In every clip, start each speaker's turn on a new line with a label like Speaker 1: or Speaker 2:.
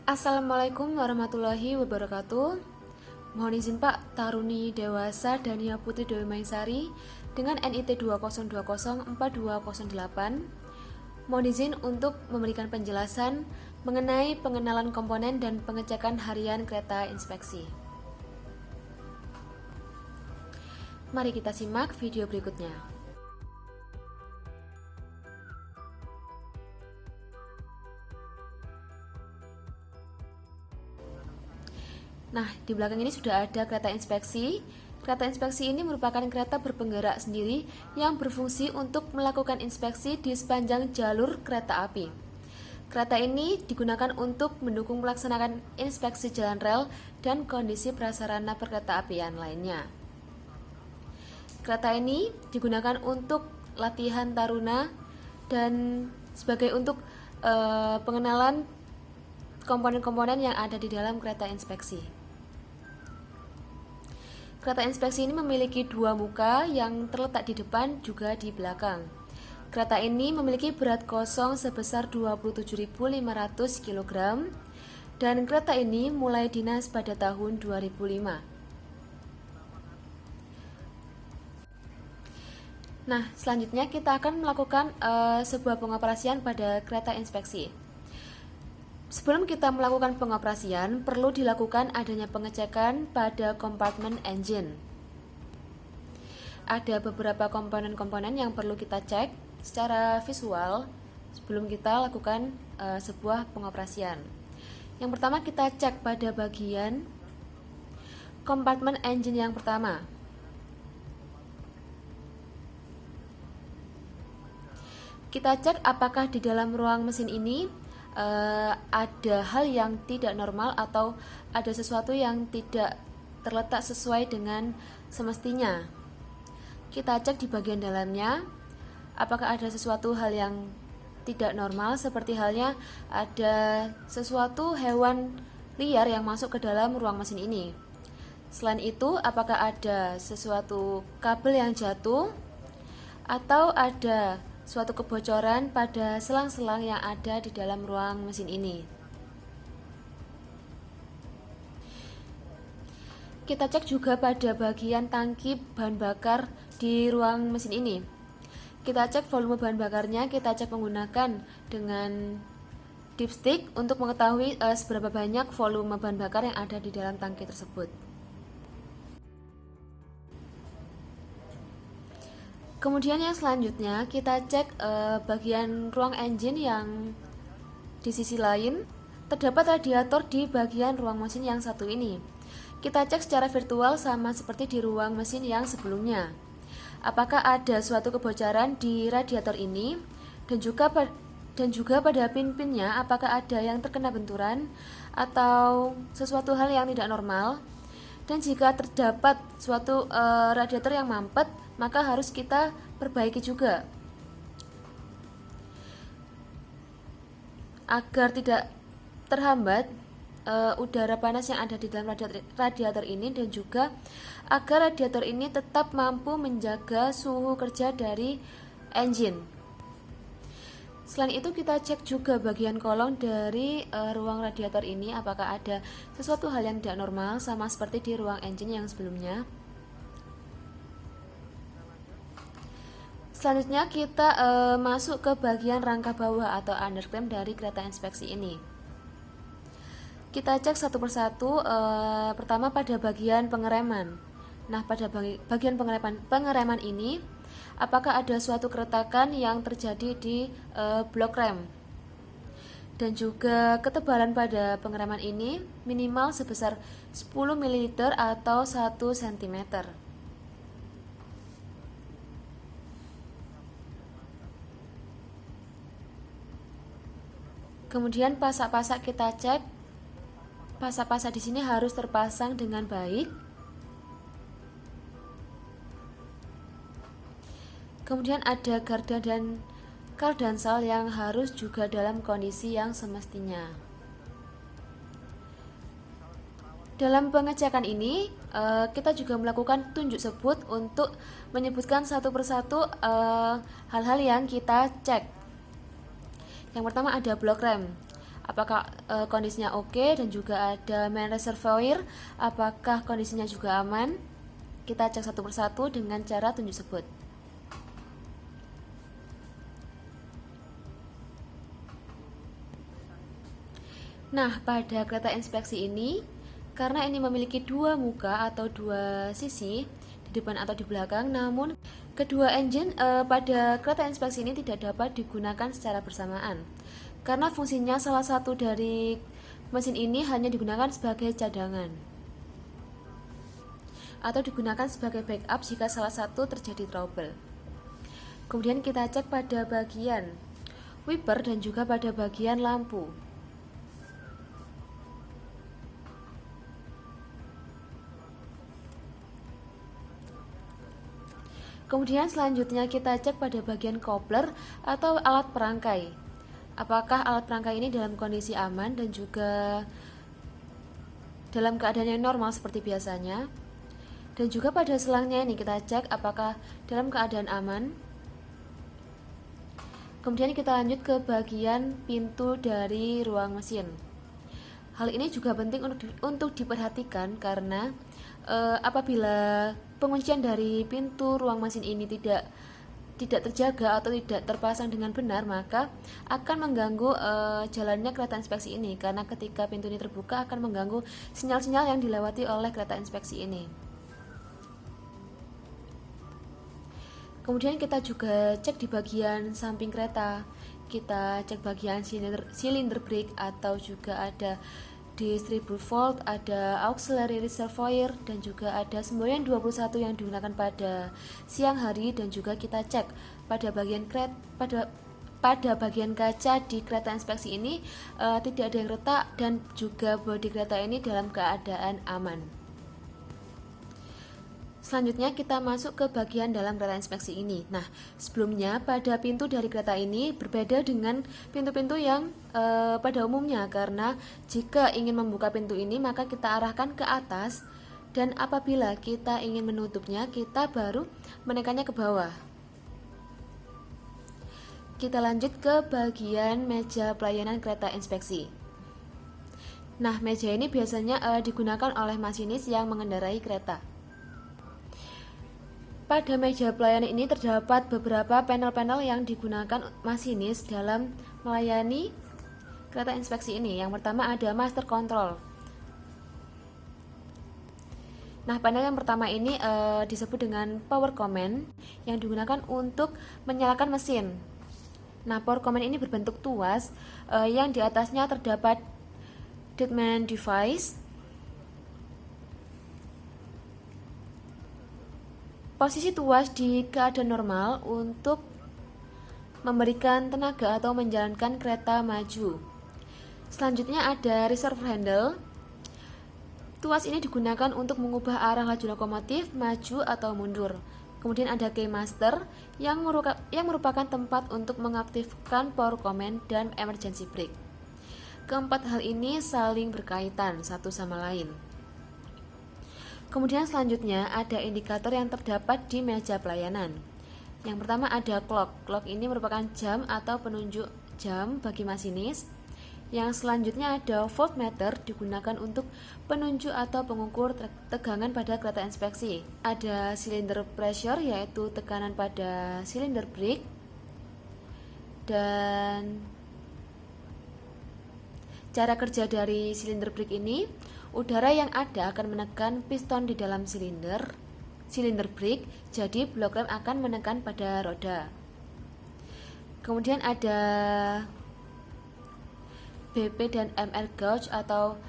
Speaker 1: Assalamualaikum warahmatullahi wabarakatuh. Mohon izin Pak, Taruni Dewasa Dania Putri Dewi Maisari dengan NIT 20204208. Mohon izin untuk memberikan penjelasan mengenai pengenalan komponen dan pengecekan harian kereta inspeksi. Mari kita simak video berikutnya. Nah, di belakang ini sudah ada kereta inspeksi. Kereta inspeksi ini merupakan kereta berpenggerak sendiri yang berfungsi untuk melakukan inspeksi di sepanjang jalur kereta api. Kereta ini digunakan untuk mendukung pelaksanaan inspeksi jalan rel dan kondisi prasarana perkereta-apian lainnya. Kereta ini digunakan untuk latihan taruna dan sebagai untuk pengenalan komponen-komponen yang ada di dalam kereta inspeksi. Kereta inspeksi ini memiliki dua muka yang terletak di depan juga di belakang. Kereta ini memiliki berat kosong sebesar 27.500 kg dan kereta ini mulai dinas pada tahun 2005. Nah, selanjutnya kita akan melakukan sebuah pengoperasian pada kereta inspeksi. Sebelum kita melakukan pengoperasian, perlu dilakukan adanya pengecekan pada kompartemen engine. Ada beberapa komponen-komponen yang perlu kita cek secara visual sebelum kita lakukan sebuah pengoperasian. Yang pertama, kita cek pada bagian kompartemen engine yang pertama. Kita cek apakah di dalam ruang mesin ini ada hal yang tidak normal atau ada sesuatu yang tidak terletak sesuai dengan semestinya. Kita cek di bagian dalamnya apakah ada sesuatu hal yang tidak normal, seperti halnya ada sesuatu hewan liar yang masuk ke dalam ruang mesin ini. Selain itu, apakah ada sesuatu kabel yang jatuh atau ada suatu kebocoran pada selang-selang yang ada di dalam ruang mesin ini. Kita cek juga pada bagian tangki bahan bakar di ruang mesin ini. Kita cek volume bahan bakarnya, kita cek menggunakan dengan dipstick untuk mengetahui seberapa banyak volume bahan bakar yang ada di dalam tangki tersebut. Kemudian yang selanjutnya kita cek bagian ruang engine yang di sisi lain. Terdapat radiator di bagian ruang mesin yang satu ini. Kita cek secara virtual sama seperti di ruang mesin yang sebelumnya. Apakah ada suatu kebocoran di radiator ini dan juga pada pin-pinnya apakah ada yang terkena benturan atau sesuatu hal yang tidak normal. Dan jika terdapat suatu radiator yang mampet, maka harus kita perbaiki juga agar tidak terhambat udara panas yang ada di dalam radiator ini, dan juga agar radiator ini tetap mampu menjaga suhu kerja dari engine. Selain itu, kita cek juga bagian kolong dari ruang radiator ini apakah ada sesuatu hal yang tidak normal sama seperti di ruang engine yang sebelumnya. Selanjutnya kita masuk ke bagian rangka bawah atau underclamp dari kereta inspeksi ini. Kita cek satu persatu, pertama pada bagian pengereman. Nah, pada bagian pengereman ini, apakah ada suatu keretakan yang terjadi di blok rem. Dan juga ketebalan pada pengereman ini minimal sebesar 10 ml atau 1 cm. Kemudian pasak-pasak kita cek. Pasak-pasak di sini harus terpasang dengan baik. Kemudian ada garda dan kardansal yang harus juga dalam kondisi yang semestinya. Dalam pengecekan ini, kita juga melakukan tunjuk sebut untuk menyebutkan satu persatu hal-hal yang kita cek. Yang pertama ada blok rem. apakah kondisinya oke, dan juga ada main reservoir, apakah kondisinya juga aman. Kita cek satu persatu dengan cara tunjuk sebut. Nah, pada kereta inspeksi ini, karena ini memiliki dua muka atau dua sisi, di depan atau di belakang, namun kedua engine pada kereta inspeksi ini tidak dapat digunakan secara bersamaan. Karena fungsinya salah satu dari mesin ini hanya digunakan sebagai cadangan atau digunakan sebagai backup jika salah satu terjadi trouble. Kemudian kita cek pada bagian wiper dan juga pada bagian lampu. Kemudian selanjutnya kita cek pada bagian coupler atau alat perangkai. Apakah alat perangkai ini dalam kondisi aman dan juga dalam keadaan yang normal seperti biasanya. Dan juga pada selangnya ini kita cek apakah dalam keadaan aman. Kemudian kita lanjut ke bagian pintu dari ruang mesin. Hal ini juga penting untuk diperhatikan karena apabila penguncian dari pintu ruang mesin ini tidak terjaga atau tidak terpasang dengan benar, maka akan mengganggu jalannya kereta inspeksi ini, karena ketika pintu ini terbuka akan mengganggu sinyal-sinyal yang dilewati oleh kereta inspeksi ini. Kemudian kita juga cek di bagian samping kereta. Kita cek bagian silinder brake atau juga ada distribute valve, ada auxiliary reservoir, dan juga ada semboyan 21 yang digunakan pada siang hari. Dan juga kita cek pada bagian pada bagian kaca di kereta inspeksi ini tidak ada yang retak, dan juga bodi kereta ini dalam keadaan aman. Selanjutnya kita masuk ke bagian dalam kereta inspeksi ini. Nah, sebelumnya pada pintu dari kereta ini berbeda dengan pintu-pintu yang pada umumnya, karena jika ingin membuka pintu ini maka kita arahkan ke atas, dan apabila kita ingin menutupnya kita baru menekannya ke bawah. Kita lanjut ke bagian meja pelayanan kereta inspeksi. Nah, meja ini biasanya digunakan oleh masinis yang mengendarai kereta. Pada meja pelayanan ini terdapat beberapa panel-panel yang digunakan masinis dalam melayani kereta inspeksi ini. Yang pertama ada master control. Nah, panel yang pertama ini disebut dengan power command yang digunakan untuk menyalakan mesin. Nah, power command ini berbentuk tuas yang di atasnya terdapat deadman device. Posisi tuas di keadaan normal untuk memberikan tenaga atau menjalankan kereta maju. Selanjutnya ada reserve handle. Tuas ini digunakan untuk mengubah arah laju lokomotif maju atau mundur. Kemudian ada keymaster yang merupakan tempat untuk mengaktifkan power command dan emergency brake. Keempat hal ini saling berkaitan satu sama lain. Kemudian selanjutnya ada indikator yang terdapat di meja pelayanan. Yang pertama ada clock. Clock ini merupakan jam atau penunjuk jam bagi masinis. Yang selanjutnya ada voltmeter, digunakan untuk penunjuk atau pengukur tegangan pada kereta inspeksi. Ada cylinder pressure, yaitu tekanan pada silinder brake. Dan cara kerja dari silinder brake ini, udara yang ada akan menekan piston di dalam silinder brake, jadi blok rem akan menekan pada roda. Kemudian ada BP dan MR gauge atau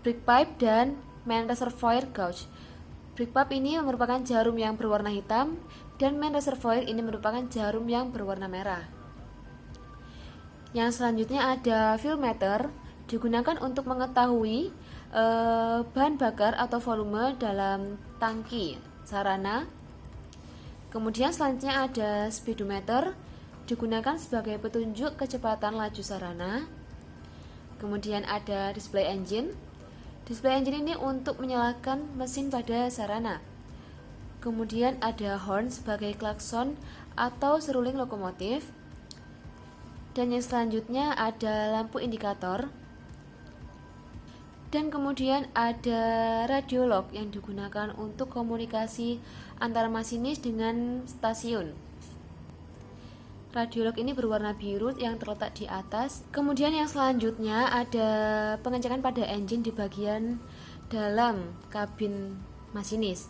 Speaker 1: brake pipe dan main reservoir gauge. Brake pipe ini merupakan jarum yang berwarna hitam, dan main reservoir ini merupakan jarum yang berwarna merah. Yang selanjutnya ada fuel meter, digunakan untuk mengetahui bahan bakar atau volume dalam tangki sarana. Kemudian selanjutnya ada speedometer, digunakan sebagai petunjuk kecepatan laju sarana. Kemudian ada display engine. Display engine ini untuk menyalakan mesin pada sarana. Kemudian ada horn sebagai klakson atau seruling lokomotif. Dan yang selanjutnya ada lampu indikator. Dan kemudian ada radiolog yang digunakan untuk komunikasi antara masinis dengan stasiun. Radiolog ini berwarna biru yang terletak di atas. Kemudian yang selanjutnya ada pengecekan pada engine di bagian dalam kabin masinis.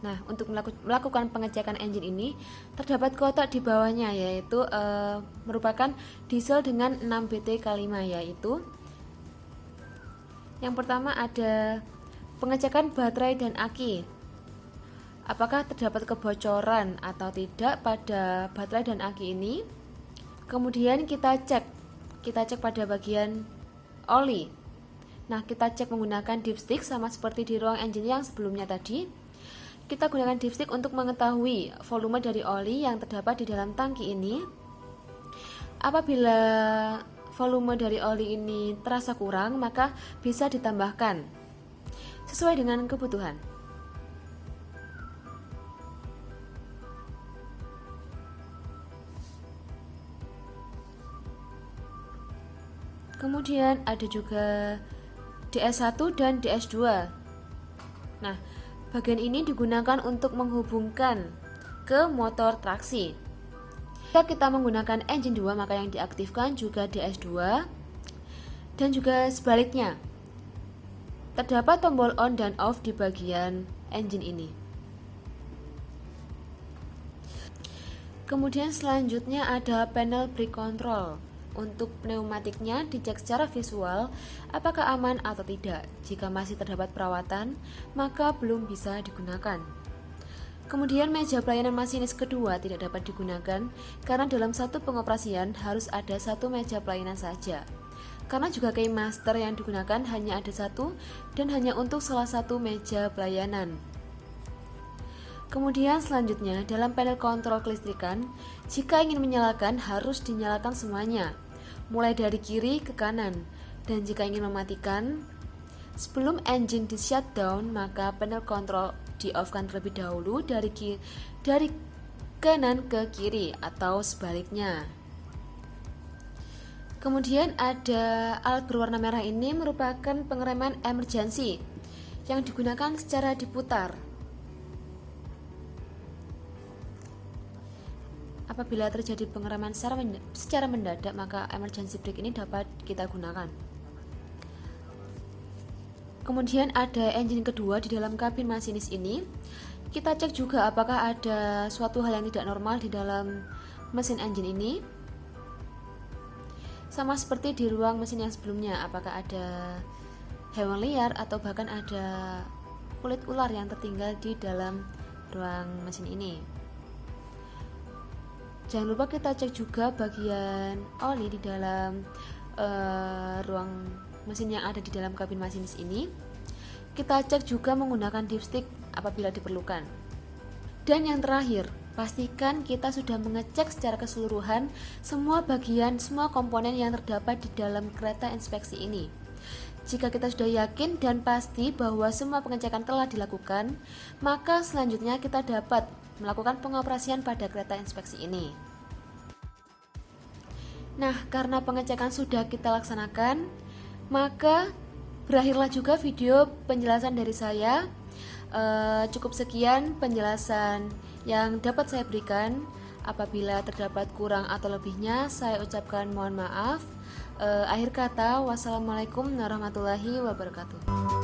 Speaker 1: Nah, untuk melakukan pengecekan engine ini terdapat kotak di bawahnya, yaitu merupakan diesel dengan 6 BT-5, yaitu yang pertama ada pengecekan baterai dan aki. Apakah terdapat kebocoran atau tidak pada baterai dan aki ini? Kemudian kita cek pada bagian oli. Nah, kita cek menggunakan dipstick sama seperti di ruang engine yang sebelumnya tadi. Kita gunakan dipstick untuk mengetahui volume dari oli yang terdapat di dalam tangki ini. Apabila volume dari oli ini terasa kurang, maka bisa ditambahkan sesuai dengan kebutuhan. Kemudian ada juga DS1 dan DS2. Nah, bagian ini digunakan untuk menghubungkan ke motor traksi. Jika kita menggunakan engine 2, maka yang diaktifkan juga DS2 dan juga sebaliknya. Terdapat tombol on dan off di bagian engine ini. Kemudian selanjutnya ada panel brake control. Untuk pneumatiknya dicek secara visual apakah aman atau tidak. Jika masih terdapat perawatan, maka belum bisa digunakan. Kemudian meja pelayanan masinis kedua tidak dapat digunakan karena dalam satu pengoperasian harus ada satu meja pelayanan saja. Karena juga keymaster yang digunakan hanya ada satu dan hanya untuk salah satu meja pelayanan. Kemudian selanjutnya dalam panel kontrol kelistrikan, jika ingin menyalakan harus dinyalakan semuanya, mulai dari kiri ke kanan. Dan jika ingin mematikan, sebelum engine di shutdown, maka panel kontrol di-off-kan terlebih dahulu dari kanan ke kiri atau sebaliknya. Kemudian ada alat berwarna merah ini merupakan pengereman emergency yang digunakan secara diputar. Apabila terjadi pengereman secara mendadak, maka emergency brake ini dapat kita gunakan. Kemudian ada engine kedua di dalam kabin masinis ini. Kita cek juga apakah ada suatu hal yang tidak normal di dalam mesin engine ini. Sama seperti di ruang mesin yang sebelumnya, apakah ada hewan liar atau bahkan ada kulit ular yang tertinggal di dalam ruang mesin ini. Jangan lupa kita cek juga bagian oli di dalam ruang mesin yang ada di dalam kabin masinis ini. Kita cek juga menggunakan dipstick apabila diperlukan. Dan yang terakhir, pastikan kita sudah mengecek secara keseluruhan semua bagian, semua komponen yang terdapat di dalam kereta inspeksi ini. Jika kita sudah yakin dan pasti bahwa semua pengecekan telah dilakukan, maka selanjutnya kita dapat melakukan pengoperasian pada kereta inspeksi ini. Nah, karena pengecekan sudah kita laksanakan, maka berakhirlah juga video penjelasan dari saya. Cukup sekian penjelasan yang dapat saya berikan. Apabila terdapat kurang atau lebihnya, saya ucapkan mohon maaf. Akhir kata, wassalamualaikum warahmatullahi wabarakatuh.